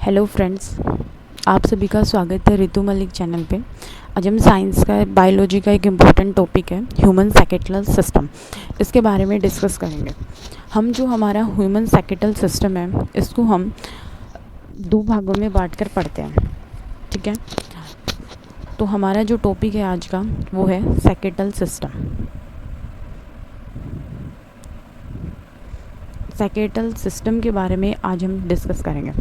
Hello friends, आप सभी का स्वागत है रितु मलिक चैनल पे। आज हम साइंस का बायोलॉजी का एक इम्पोर्टेंट टॉपिक है ह्यूमन साइकेटल सिस्टम, इसके बारे में डिस्कस करेंगे। हम जो हमारा ह्यूमन साइकेटल सिस्टम है इसको हम दो भागों में बांट कर पढ़ते हैं, ठीक है। तो हमारा जो टॉपिक है आज का वो है साइकेटल सिस्टम। साइकेटल सिस्टम के बारे में आज हम डिस्कस करेंगे।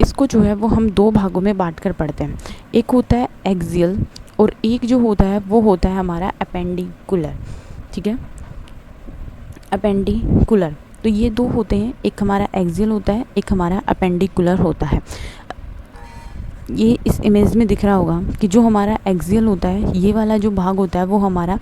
इसको जो है वो हम दो भागों में बांट कर पढ़ते हैं। एक होता है एक्सियल और एक जो होता है वो होता है हमारा अपेंडिकुलर, ठीक है, अपेंडिकुलर। तो ये दो होते हैं, एक हमारा एक्सियल होता है, एक हमारा अपेंडिकुलर होता है। ये इस इमेज में दिख रहा होगा कि जो हमारा एक्सियल होता है, ये वाला जो भाग होता है वो हमारा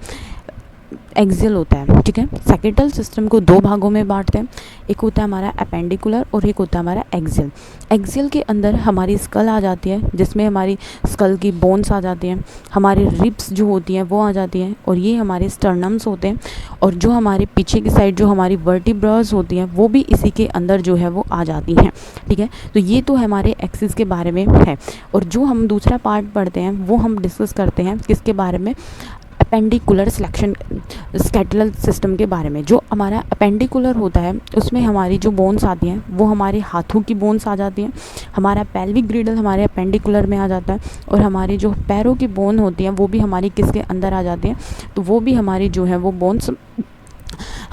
एक्सियल होता है, ठीक है। साइकेटल सिस्टम को दो भागों में बांटते हैं, एक होता है हमारा अपेंडिकुलर और एक होता है हमारा एक्सियल। एक्सियल के अंदर हमारी स्कल आ जाती है, जिसमें हमारी स्कल की बोन्स आ जाती हैं, हमारी रिब्स जो होती हैं वो आ जाती हैं, और ये हमारे स्टर्नम्स होते हैं, और जो हमारे पीछे की साइड जो हमारी वर्टिब्रास होती हैं वो भी इसी के अंदर जो है वो आ जाती हैं, ठीक है। तो ये तो हमारे एक्सिस के बारे में है। और जो हम दूसरा पार्ट पढ़ते हैं वो हम डिस्कस करते हैं किसके बारे में, अपेंडिकुलर सिलेक्शन स्केलेटल सिस्टम के बारे में। जो हमारा अपेंडिकुलर होता है उसमें हमारी जो बोन्स आती हैं वो हमारे हाथों की बोन्स आ जाती हैं, हमारा पेल्विक ग्रिडल हमारे अपेंडिकुलर में आ जाता है, और हमारी जो पैरों की बोन होती हैं वो भी हमारी किसके अंदर आ जाती हैं, तो वो भी हमारी जो है वो बोन्स,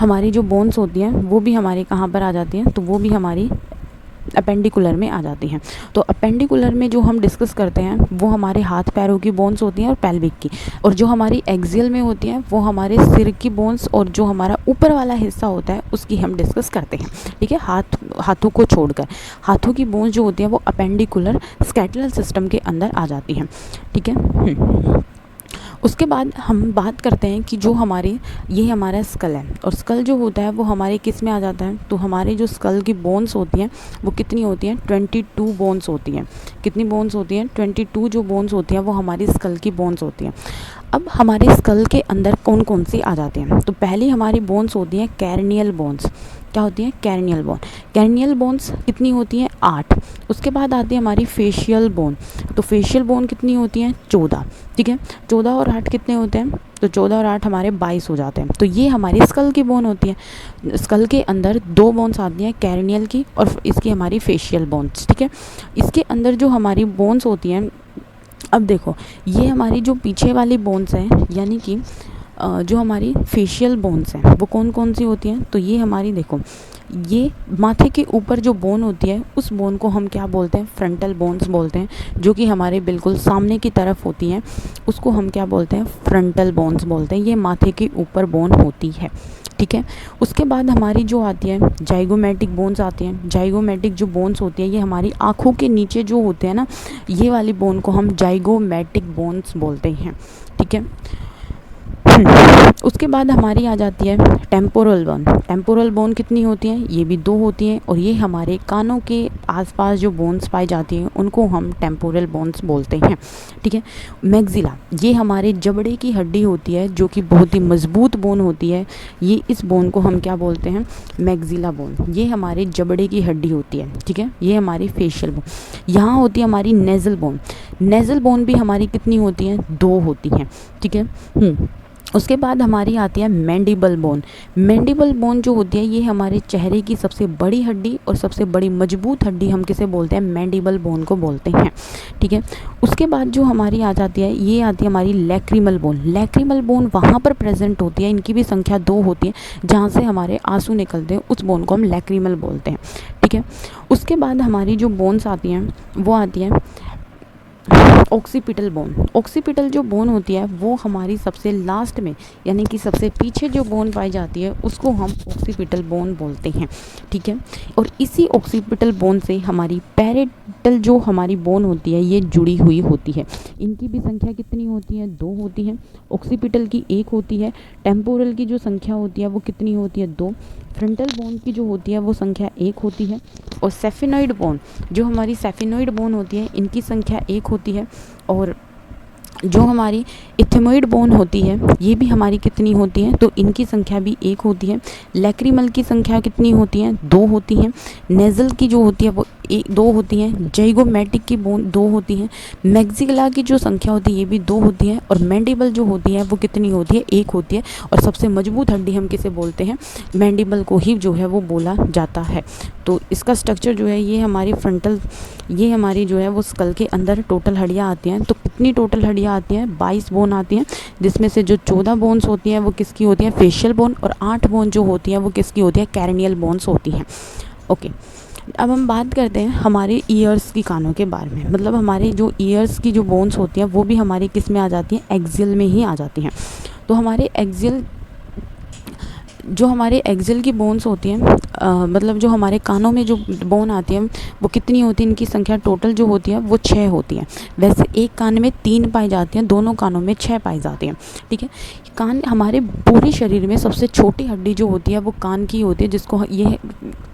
हमारी जो बोन्स होती हैं वो भी हमारी कहाँ पर आ जाती हैं, तो वो भी हमारी अपेंडिकुलर में आ जाती हैं। तो अपेंडिकुलर में जो हम डिस्कस करते हैं वो हमारे हाथ पैरों की बोन्स होती हैं और पेल्विक की, और जो हमारी एक्सियल में होती हैं वो हमारे सिर की बोन्स और जो हमारा ऊपर वाला हिस्सा होता है उसकी हम डिस्कस करते हैं, ठीक है। हाथों को छोड़कर हाथों की बोन्स जो होती हैं वो अपेंडिकुलर स्केलेटल सिस्टम के अंदर आ जाती हैं, ठीक है। उसके बाद हम बात करते हैं कि जो हमारे ये हमारा स्कल है, और स्कल जो होता है वो हमारे किस में आ जाता है, तो हमारे जो स्कल की बोन्स होती हैं वो कितनी होती हैं, 22 बोन्स होती हैं। कितनी बोन्स होती हैं, 22 जो बोन्स होती हैं वो हमारी स्कल की बोन्स होती हैं। अब हमारे स्कल के अंदर कौन कौन सी आ जाती हैं, तो पहली हमारी बोन्स होती हैं कैरनियल बोन्स। क्या होती हैं, कैरनियल बोन। कैरनियल बोन्स कितनी होती हैं, 8। उसके बाद आती है हमारी फेशियल बोन, तो फेशियल बोन कितनी होती हैं, 14, ठीक है। 14 और 8 कितने होते हैं, तो 14 और 8 हमारे 22 हो जाते हैं। तो ये हमारी स्कल की बोन होती है। स्कल के अंदर दो बोन्स आती हैं, कैरनियल की और इसकी हमारी फेशियल बोन्स, ठीक है। इसके अंदर जो हमारी बोन्स होती हैं, अब देखो ये हमारी जो पीछे वाली बोन्स हैं, यानी कि जो हमारी फेशियल बोन्स हैं वो कौन कौन सी होती हैं, तो ये हमारी देखो, ये माथे के ऊपर जो बोन होती है उस बोन को हम क्या बोलते हैं, फ्रंटल बोन्स बोलते हैं, जो कि हमारे बिल्कुल सामने की तरफ होती हैं, उसको हम क्या बोलते हैं, फ्रंटल बोन्स बोलते हैं। ये माथे के ऊपर बोन होती है, ठीक है। उसके बाद हमारी जो आती है जाइगोमेटिक बोन्स आती हैं। जाइगोमेटिक जो बोन्स होती हैं ये हमारी आँखों के नीचे जो होते हैं ना, ये वाली बोन को हम जाइगोमेटिक बोन्स बोलते हैं, ठीक है। उसके बाद हमारी आ जाती है टेम्पोरल बोन। टेम्पोरल बोन कितनी होती हैं, ये भी 2 होती हैं, और ये हमारे कानों के आसपास जो बोन्स पाई जाती हैं उनको हम टेम्पोरल बोन्स बोलते हैं, ठीक है। मैक्सिला, ये हमारे जबड़े की हड्डी होती है जो कि बहुत ही मजबूत बोन होती है। ये इस बोन को हम क्या बोलते हैं, मैक्सिला बोन। ये हमारे जबड़े की हड्डी होती है, ठीक है। ये हमारी फेशियल बोन। यहाँ होती है हमारी नेज़ल बोन। नेज़ल बोन भी हमारी कितनी होती हैं, 2 होती हैं, ठीक है। उसके बाद हमारी आती है मैंडिबल बोन। मैंडिबल बोन जो होती है ये हमारे चेहरे की सबसे बड़ी हड्डी और सबसे बड़ी मजबूत हड्डी हम किसे बोलते हैं, मैंडिबल बोन को बोलते हैं, ठीक है। उसके बाद जो हमारी आ जाती है, ये आती है हमारी लैक्रिमल बोन। लैक्रिमल बोन वहाँ पर प्रेजेंट होती है, इनकी भी संख्या 2 होती है, जहाँ से हमारे आंसू निकलते हैं उस बोन को हम लैक्रिमल बोलते हैं, ठीक है। उसके बाद हमारी जो बोन्स आती हैं वो आती हैं ऑक्सीपिटल बोन। ऑक्सीपिटल जो बोन होती है वो हमारी सबसे लास्ट में, यानी कि सबसे पीछे जो बोन पाई जाती है उसको हम ऑक्सीपिटल बोन बोलते हैं, ठीक है। और इसी ऑक्सीपिटल बोन से हमारी पैरेटल जो हमारी बोन होती है ये जुड़ी हुई होती है। इनकी भी संख्या कितनी होती है, 2 होती है। ऑक्सीपिटल की 1 होती है। टेम्पोरल की जो संख्या होती है वो कितनी होती है, 2। फ्रंटल बोन की जो होती है वो संख्या 1 होती है। और सेफिनॉइड बोन, जो हमारी सेफिनॉइड बोन होती है, इनकी संख्या 1 होती है। और जो हमारी इथेमोइड बोन होती है ये भी हमारी कितनी होती है, तो इनकी संख्या भी 1 होती है। लैक्रिमल की संख्या कितनी होती है, 2 होती हैं। नेज़ल की जो होती है वो 2 होती हैं। जाइगोमैटिक की बोन 2 होती हैं। मैक्सिला की जो संख्या होती है ये भी 2 होती है। और मैंडिबल जो होती है वो कितनी होती है, 1 होती है। और सबसे मजबूत हड्डी हम किसे बोलते हैं, मैंडिबल को ही जो है वो बोला जाता है। तो इसका स्ट्रक्चर जो है ये हमारी फ्रंटल, ये हमारी जो है वो स्कल के अंदर टोटल हड्डियाँ आती हैं। तो कितनी टोटल हड्डियाँ आती हैं, 22 बोन आती हैं, जिसमें से जो 14 बोन्स होती हैं वो किसकी होती हैं, फेशियल बोन। और 8 बोन जो होती हैं वो किसकी होती है, कैरेनियल बोन्स होती हैं। ओके, अब हम बात करते हैं हमारे ईयर्स की, कानों के बारे में। मतलब हमारे जो ईयर्स की जो बोन्स होती हैं वो भी हमारी किस में आ जाती हैं, एक्सियल में ही आ जाती हैं। तो हमारे एक्सियल, जो हमारे एक्सियल की बोन्स होती हैं, मतलब जो हमारे कानों में जो बोन आती है वो कितनी होती है, इनकी संख्या टोटल जो होती है वो 6 होती है। वैसे एक कान में 3 पाई जाती हैं, दोनों कानों में 6 पाई जाती हैं। ठीक है, कान हमारे पूरे शरीर में सबसे छोटी हड्डी जो होती है वो कान की होती है,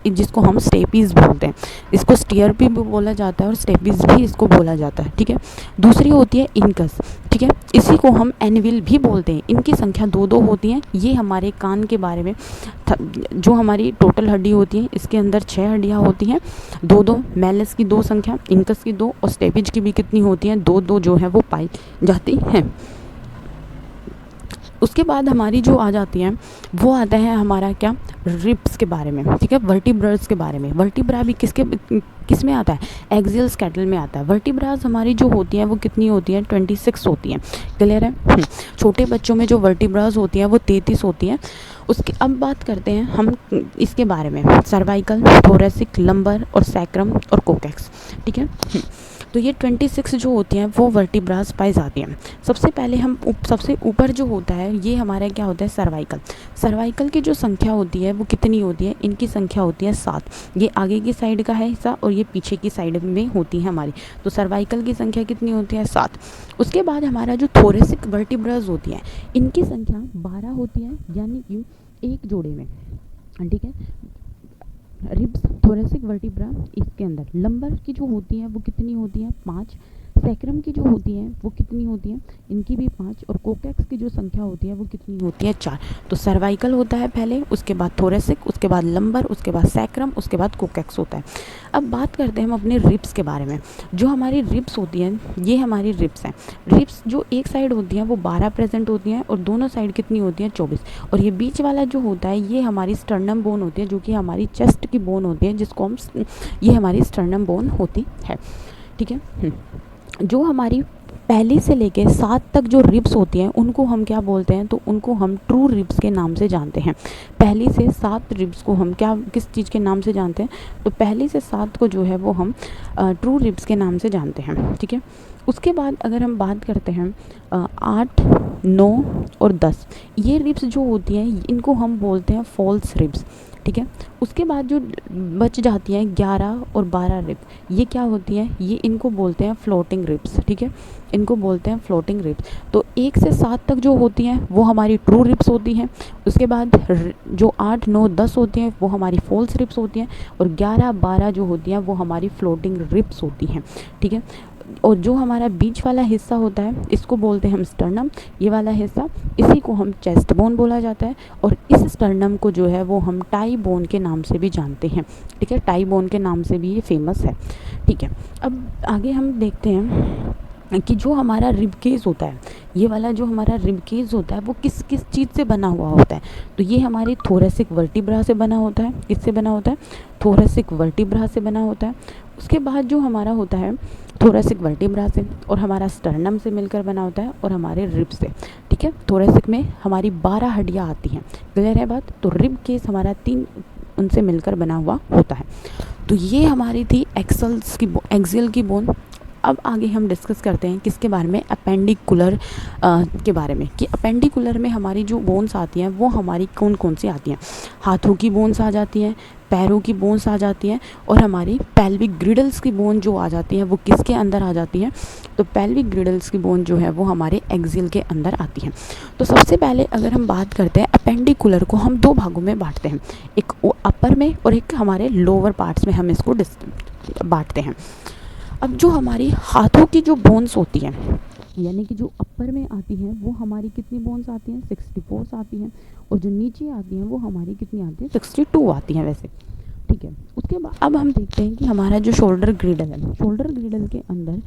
जिसको हम स्टेपीज बोलते हैं। इसको स्टीयरपी भी बोला जाता है और स्टेपीज भी इसको बोला जाता है। ठीक है, दूसरी होती है इनकस। ठीक है, इसी को हम एनविल भी बोलते हैं। इनकी संख्या 2-2 होती हैं। ये हमारे कान के बारे में जो हमारी टोटल हड्डी होती है इसके अंदर 6 हड्डियाँ होती हैं, 2-2। मैलस की 2 संख्या, इनकस की 2 और स्टेपिज की भी कितनी होती हैं, 2-2 जो है वो पाई जाती हैं। उसके बाद हमारी जो आ जाती हैं वो आता है हमारा क्या, रिब्स के बारे में। ठीक है, वर्टिब्रास के बारे में। वर्टिब्रा भी किस में आता है, एक्सियल स्केटल में आता है। वर्टिब्रास हमारी जो होती हैं वो कितनी होती हैं, 26 होती हैं। क्लियर है। छोटे बच्चों में जो वर्टिब्रास होती हैं वो 33 होती हैं। उसके अब बात करते हैं हम इसके बारे में, सर्वाइकल, थोरेसिक, लंबर और सैक्रम और कोकेक्स। ठीक है, तो ये 26 जो होती हैं वो वर्टिब्रास पाई जाती हैं। सबसे पहले हम सबसे ऊपर जो होता है ये हमारा क्या होता है, सर्वाइकल। सर्वाइकल की जो संख्या होती है वो कितनी होती है, इनकी संख्या होती है 7। ये आगे की साइड का है हिस्सा और ये पीछे की साइड में होती है हमारी। तो सर्वाइकल की संख्या कितनी होती है, 7। उसके बाद हमारा जो थोरेसिक वर्टिब्रास होती है इनकी संख्या 12 होती है, यानी कि एक जोड़े में। ठीक है, रिब्स, थोरेसिक वर्टिब्रा इसके अंदर। लंबर की जो होती है वो कितनी होती है, 5। सैक्रम की जो होती है वो कितनी होती है, इनकी भी 5। और कोकेक्स की जो संख्या होती है वो कितनी होती है, 4। तो सर्वाइकल होता है पहले, उसके बाद थोरेसिक, उसके बाद लंबर, उसके बाद सैक्रम, उसके बाद कोकेक्स होता है। अब बात करते हैं हम अपने रिब्स के बारे में। जो हमारी रिब्स होती हैं ये हमारी रिब्स हैं। रिब्स जो एक साइड होती हैं वो 12 प्रेजेंट होती हैं और दोनों साइड कितनी होती हैं, 24। और ये बीच वाला जो होता है ये हमारी स्टर्नम बोन होती है, जो कि हमारी चेस्ट की बोन होती है, जिसको हम, ये हमारी स्टर्नम बोन होती है। ठीक है, जो हमारी पहले से लेके 7 तक जो रिब्स होती हैं उनको हम क्या बोलते हैं, तो उनको हम ट्रू रिब्स के नाम से जानते हैं। पहली से 7 रिब्स को हम क्या, किस चीज़ के नाम से जानते हैं, तो पहली से 7 को जो है वो हम ट्रू रिब्स के नाम से जानते हैं। ठीक है, उसके बाद अगर हम बात करते हैं 8, 9 और 10, ये रिब्स जो होती हैं इनको हम बोलते हैं फॉल्स रिब्स। ठीक है, उसके बाद जो बच जाती हैं 11 और 12 रिब्स, ये क्या होती हैं, ये इनको बोलते हैं फ्लोटिंग रिब्स। ठीक है, इनको बोलते हैं फ्लोटिंग रिब्स। तो 1 से 7 तक जो होती हैं वो हमारी ट्रू रिब्स होती हैं। उसके बाद जो 8, 9, 10 होती हैं वो हमारी फॉल्स रिब्स होती हैं। और 11, 12 जो होती हैं वो हमारी फ्लोटिंग रिब्स होती हैं। ठीक है, और जो हमारा बीच वाला हिस्सा होता है इसको बोलते हैं हम स्टर्नम। ये वाला हिस्सा, इसी को हम चेस्ट बोन बोला जाता है। और इस स्टर्नम को जो है वो हम टाई बोन के नाम से भी जानते हैं। ठीक है, टाई बोन के नाम से भी ये फेमस है। ठीक है, अब आगे हम देखते हैं कि जो हमारा रिब केस होता है, ये वाला जो हमारा रिब केस होता है वो किस किस चीज़ से बना हुआ होता है, तो ये हमारी थोरेसिक वर्टिब्रा से बना होता है। किससे बना होता है, थोरेसिक वर्टिब्रा से बना होता है। उसके बाद जो हमारा होता है थोरेसिक वर्टिब्रा से, और हमारा स्टर्नम से मिलकर बना होता है, और हमारे रिब से। ठीक है, थोरेसिक में हमारी 12 हड्डियाँ आती हैं। क्लियर है बात। तो रिब केस हमारा 3 उनसे मिलकर बना हुआ होता है। तो ये हमारी थी एक्सियल की बोन। अब आगे हम डिस्कस करते हैं किसके बारे में, अपेंडिकुलर के बारे में, कि अपेंडिकुलर में हमारी जो बोन्स आती हैं वो हमारी कौन कौन सी आती हैं। हाथों की बोन्स आ जाती हैं, पैरों की बोन्स आ जाती हैं, और हमारी पेल्विक ग्रिडल्स की बोन जो आ जाती है वो किसके अंदर आ जाती है, तो पेल्विक ग्रिडल्स की बोन जो है वो हमारे एक्सियल के अंदर आती है। तो सबसे पहले अगर हम बात करते हैं अपेंडिकुलर को हम 2 भागों में बांटते हैं, एक अपर में और एक हमारे लोअर पार्ट्स में हम इसको बांटते हैं। अब जो हमारी हाथों की जो बोन्स होती हैं यानी कि जो अपर में आती हैं वो हमारी कितनी बोन्स आती हैं 64 आती हैं, और जो नीचे आती हैं वो हमारी कितनी आती हैं 62 आती हैं वैसे, ठीक है। उसके बाद अब हम देखते हैं कि हमारा जो शोल्डर ग्रिडल है, शोल्डर ग्रिडल के अंदर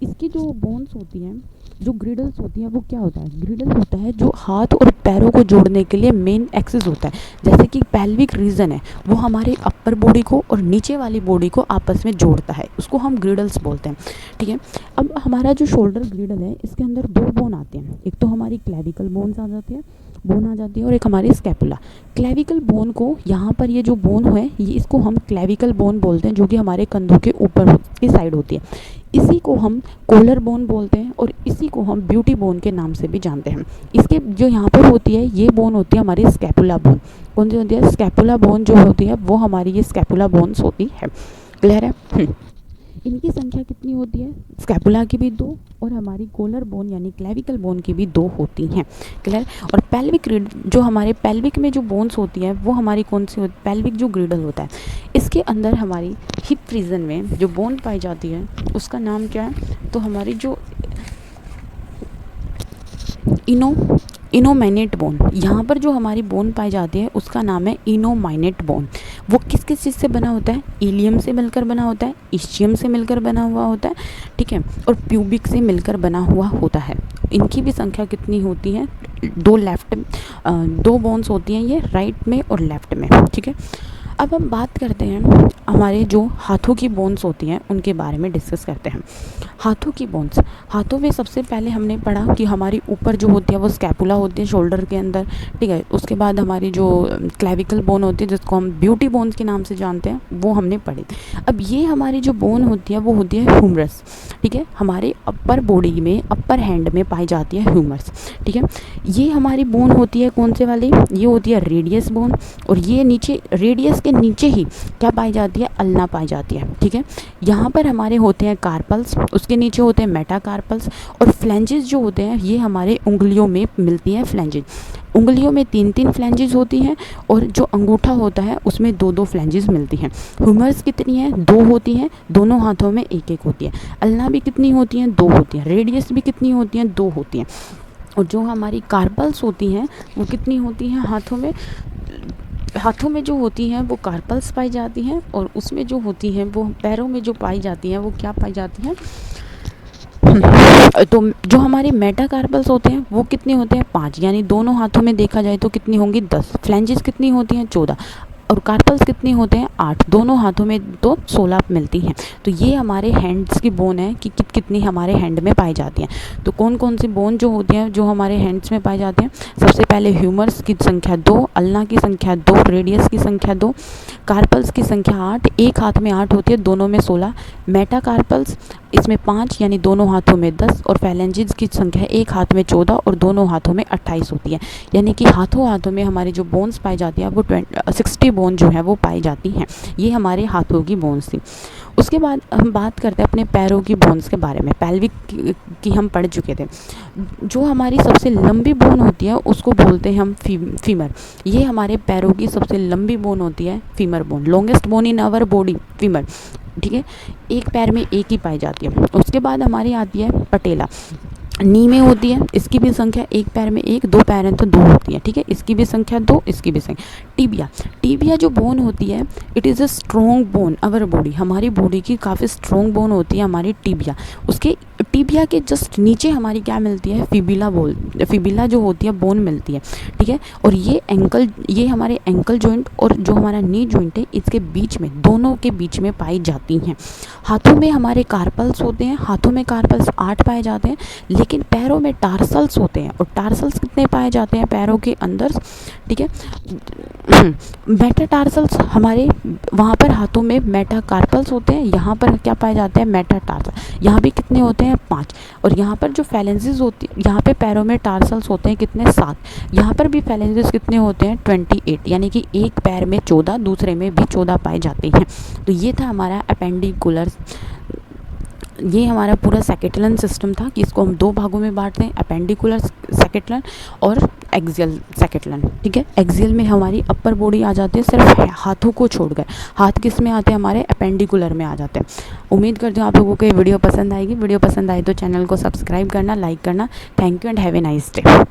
इसकी जो बोन्स होती हैं, जो ग्रिडल्स होती हैं, वो क्या होता है, ग्रिडल होता है जो हाथ और पैरों को जोड़ने के लिए मेन एक्सिस होता है। जैसे कि पेल्विक रीजन है वो हमारे अपर बॉडी को और नीचे वाली बॉडी को आपस में जोड़ता है, उसको हम ग्रिडल्स बोलते हैं, ठीक है। अब हमारा जो शोल्डर ग्रिडल है इसके अंदर दो बोन आते हैं, एक तो हमारी क्लेविकल बोन्स आ जाती है, बोन आ जाती है, और एक हमारी स्कैपुला। क्लेविकल बोन को यहाँ पर ये जो बोन है ये इसको हम क्लेविकल बोन बोलते हैं, जो कि हमारे कंधों के ऊपर की साइड होती है। इसी को हम कोलर बोन बोलते हैं और इसी को हम ब्यूटी बोन के नाम से भी जानते हैं। इसके जो यहाँ पर होती है ये बोन होती है हमारी स्कैपुला बोन। कौन सी होती है, स्कैपुला बोन जो होती है वो हमारी ये स्कैपुला बोन्स होती है। क्लियर है। इनकी संख्या कितनी होती है, स्कैपुला की भी 2 और हमारी कोलर बोन यानी क्लेविकल बोन की भी 2 होती हैं। क्लियर। और पेल्विक जो हमारे पेल्विक में जो बोन्स होती हैं वो हमारी कौन सी होती है, पेल्विक जो ग्रिडल होता है इसके अंदर हमारी हिप रीजन में जो बोन पाई जाती है उसका नाम क्या है, तो हमारी जो इनोमाइनेट बोन, यहाँ पर जो हमारी बोन पाई जाती है उसका नाम है इनोमाइनेट बोन। वो किस किस चीज़ से बना होता है, इलियम से मिलकर बना होता है, इस्चियम से मिलकर बना हुआ होता है, ठीक है, और प्यूबिक से मिलकर बना हुआ होता है। इनकी भी संख्या कितनी होती है, दो बोन्स होती हैं ये राइट में और लेफ्ट में, ठीक है। अब हम बात करते हैं हमारे जो हाथों की बोन्स होती हैं उनके बारे में डिस्कस करते हैं। हाथों की बोन्स, हाथों में सबसे पहले हमने पढ़ा कि हमारी ऊपर जो होती है वो स्कैपुला होती है शोल्डर के अंदर, ठीक है। उसके बाद हमारी जो क्लेविकल बोन होती है जिसको हम ब्यूटी बोन्स के नाम से जानते हैं वो हमने पढ़ी। अब ये हमारी जो बोन होती है वो होती है ह्यूमरस, ठीक है, हमारे अपर बॉडी में अपर हैंड में पाई जाती है ह्यूमरस, ठीक है। ये हमारी बोन होती है कौन से वाली, ये होती है रेडियस बोन, और ये नीचे रेडियस के नीचे ही क्या पाई जाती है, अल्ना पाई जाती है, ठीक है। यहाँ पर हमारे होते हैं कार्पल्स, उसके नीचे होते हैं मेटाकार्पल्स, और फ्लैंजेस जो होते हैं ये हमारे उंगलियों में मिलती हैं फ्लैंजेस। उंगलियों में 3-3 फ्लैंजेस होती हैं और जो अंगूठा होता है उसमें 2-2 फ्लैंजेस मिलती हैं। ह्यूमर्स कितनी हैं, 2 होती हैं, दोनों हाथों में 1-1 होती है। अल्ना भी कितनी होती हैं, 2 होती हैं। रेडियस भी कितनी होती हैं, 2 होती हैं। और जो हमारी कार्पल्स होती हैं वो कितनी होती हैं, हाथों में जो होती हैं वो कार्पल्स पाई जाती हैं, और उसमें जो होती हैं वो पैरों में जो पाई जाती हैं वो क्या पाई जाती हैं, तो जो हमारे मेटाकार्पल्स होते हैं वो कितने होते हैं, 5, यानी दोनों हाथों में देखा जाए तो कितनी होंगी, 10। फ्लैंजेस कितनी होती हैं, 14, और कार्पल्स कितने होते हैं, 8, दोनों हाथों में तो 16 मिलती हैं। तो ये हमारे हैंड्स की बोन है कि कितनी हमारे हैंड में पाई जाती हैं। तो कौन कौन सी बोन जो होती हैं जो हमारे हैंड्स में पाई जाती हैं, सबसे पहले ह्यूमर्स की संख्या 2, अल्ना की संख्या 2, रेडियस की संख्या 2, कार्पल्स की संख्या 8, एक हाथ में 8 होती है, दोनों में 16, मेटाकार्पल्स इसमें 5 यानी दोनों हाथों में 10, और फैलेंजेस की संख्या एक हाथ में 14 और दोनों हाथों में 28 होती है। यानी कि हाथों में हमारी जो बोन्स पाई जाती है वो 60 बोन जो है वो पाई जाती हैं। ये हमारे हाथों की बोन्स थी। उसके बाद हम बात करते हैं अपने पैरों की बोन्स के बारे में। पेल्विक की हम पढ़ चुके थे। जो हमारी सबसे लंबी बोन होती है उसको बोलते हैं हम फीमर। ये हमारे पैरों की सबसे लंबी बोन होती है, femur bone, longest bone in our body, femur, ठीक है। एक पैर में एक ही पाई जाती है। उसके बाद हमारी आती है पटेला, नी में होती है, इसकी भी संख्या एक पैर में 1, 2 पैर हैं तो 2 होती है, ठीक है, इसकी भी संख्या 2, इसकी भी संख्या। टीबिया जो बोन होती है it is a strong bone our body, हमारी बॉडी की काफ़ी स्ट्रॉन्ग बोन होती है हमारी टीबिया। उसके टीबिया के जस्ट नीचे हमारी क्या मिलती है, फिबिला जो होती है बोन मिलती है, ठीक है। और ये हमारे एंकल जॉइंट और जो हमारा नी जॉइंट है इसके बीच में, दोनों के बीच में पाई जाती हैं। हाथों में हमारे कार्पल्स होते हैं, हाथों में कार्पल्स 8 पाए जाते हैं, लेकिन पैरों में टार्सल्स होते हैं, और टार्सल्स कितने पाए जाते हैं पैरों के अंदर, ठीक है। मेटाटार्सल्स हमारे वहाँ पर हाथों में मेटाकार्पल्स होते हैं, यहाँ पर क्या पाए जाते हैं, मेटाटार्सल, यहाँ भी कितने होते हैं, 5। और यहाँ पर जो फैलेंजेस होती है, यहाँ पे पैरों में टार्सल्स होते हैं कितने, 7। यहाँ पर भी फैलेंजेस कितने होते हैं, 28, यानी कि एक पैर में 14, दूसरे में भी 14 पाए जाते हैं। तो ये था हमारा अपेंडिकुलर ये हमारा पूरा सेकेटलन सिस्टम था कि इसको हम दो भागों में बांटते हैं, अपेंडिकुलर सेकेटलन और एक्सियल सेकेटलन। ठीक है, एक्सियल में हमारी अपर बॉडी आ जाती है सिर्फ हाथों को छोड़कर, हाथ किस में आते हैं, हमारे अपेंडिकुलर में आ जाते हैं। उम्मीद करती हूँ आप लोगों को ये वीडियो पसंद आएगी। वीडियो पसंद आए तो चैनल को सब्सक्राइब करना, लाइक करना। Thank you and have a nice day.